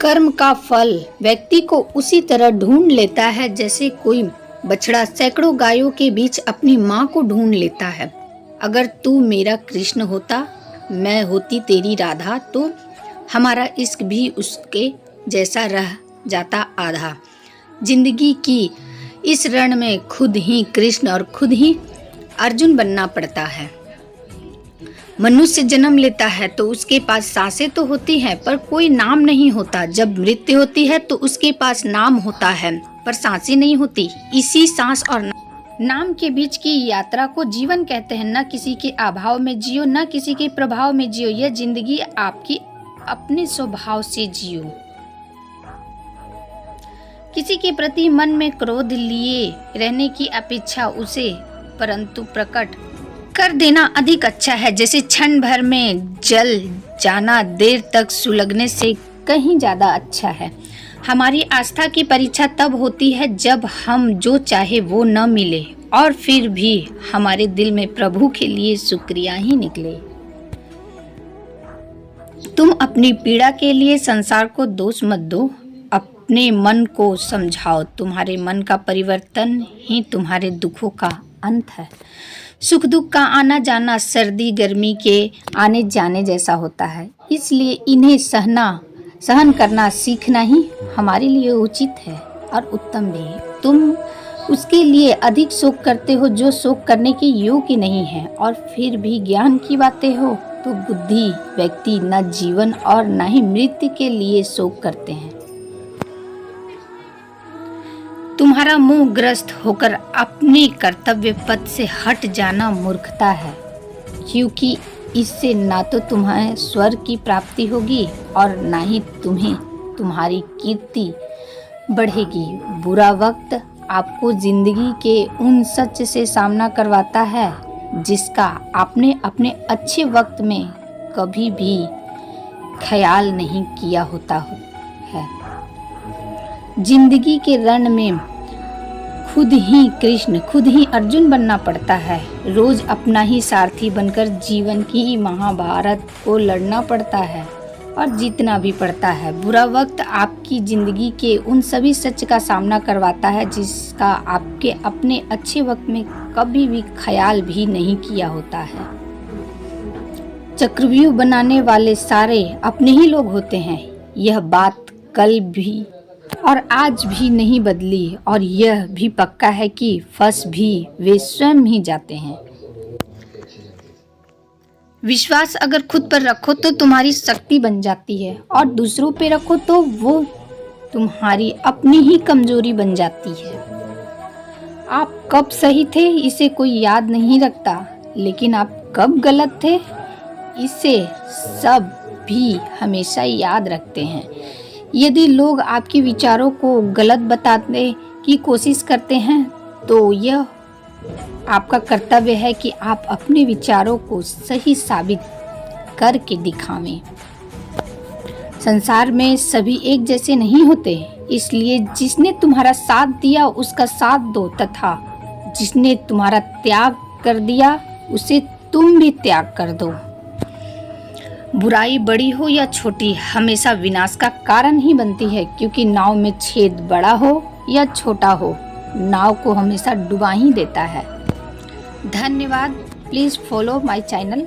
कर्म का फल व्यक्ति को उसी तरह ढूंढ लेता है जैसे कोई बछड़ा सैकड़ों गायों के बीच अपनी माँ को ढूंढ लेता है। अगर तू मेरा कृष्ण होता, मैं होती तेरी राधा, तो हमारा इश्क भी उसके जैसा रह जाता आधा। जिंदगी की इस रण में खुद ही कृष्ण और खुद ही अर्जुन बनना पड़ता है। मनुष्य जन्म लेता है तो उसके पास सांसें तो होती हैं पर कोई नाम नहीं होता। जब मृत्यु होती है तो उसके पास नाम होता है पर सांसें नहीं होती। इसी सांस और नाम के बीच की यात्रा को जीवन कहते हैं। न किसी के अभाव में जियो, न किसी के प्रभाव में जियो। यह जिंदगी आपकी अपने स्वभाव से जियो। किसी के प्रति मन में क्रोध लिए रहने की अपेक्षा उसे परंतु प्रकट कर देना अधिक अच्छा है। जैसे क्षण भर में जल जाना देर तक सुलगने से कहीं ज्यादा अच्छा है। हमारी आस्था की परीक्षा तब होती है जब हम जो चाहे वो न मिले और फिर भी हमारे दिल में प्रभु के लिए शुक्रिया ही निकले। तुम अपनी पीड़ा के लिए संसार को दोष मत दो, अपने मन को समझाओ। तुम्हारे मन का परिवर्तन ही तुम्हारे दुखों का अंत है। सुख दुख का आना जाना सर्दी गर्मी के आने जाने जैसा होता है, इसलिए इन्हें सहन करना सीखना ही हमारे लिए उचित है और उत्तम भी। तुम उसके लिए अधिक शोक करते हो जो शोक करने के योग्य नहीं है, और फिर भी ज्ञान की बातें हो तो बुद्धि व्यक्ति न जीवन और न ही मृत्यु के लिए शोक करते हैं। तुम्हारा मुंह ग्रस्त होकर अपने कर्तव्य पथ से हट जाना मूर्खता है, क्योंकि इससे ना तो तुम्हें स्वर्ग की प्राप्ति होगी और ना ही तुम्हें तुम्हारी कीर्ति बढ़ेगी। बुरा वक्त आपको जिंदगी के उन सच से सामना करवाता है जिसका आपने अपने अच्छे वक्त में कभी भी ख्याल नहीं किया होता है। जिंदगी के रण में खुद ही कृष्ण खुद ही अर्जुन बनना पड़ता है। रोज अपना ही सारथी बनकर जीवन की महाभारत को लड़ना पड़ता है और जीतना भी पड़ता है। बुरा वक्त आपकी जिंदगी के उन सभी सच का सामना करवाता है जिसका आपके अपने अच्छे वक्त में कभी भी ख्याल भी नहीं किया होता है। चक्रव्यूह बनाने वाले सारे अपने ही लोग होते हैं। यह बात कल भी और आज भी नहीं बदली, और यह भी पक्का है कि फंस भी वे स्वयं ही जाते हैं। विश्वास अगर खुद पर रखो तो तुम्हारी शक्ति बन जाती है, और दूसरों पे रखो तो वो तुम्हारी अपनी ही कमजोरी बन जाती है। आप कब सही थे इसे कोई याद नहीं रखता, लेकिन आप कब गलत थे इसे सब भी हमेशा याद रखते हैं। यदि लोग आपके विचारों को गलत बताने की कोशिश करते हैं तो यह आपका कर्तव्य है कि आप अपने विचारों को सही साबित करके दिखावें। संसार में सभी एक जैसे नहीं होते, इसलिए जिसने तुम्हारा साथ दिया उसका साथ दो, तथा जिसने तुम्हारा त्याग कर दिया उसे तुम भी त्याग कर दो। बुराई बड़ी हो या छोटी हमेशा विनाश का कारण ही बनती है, क्योंकि नाव में छेद बड़ा हो या छोटा हो नाव को हमेशा डुबा ही देता है। धन्यवाद। Please follow my channel.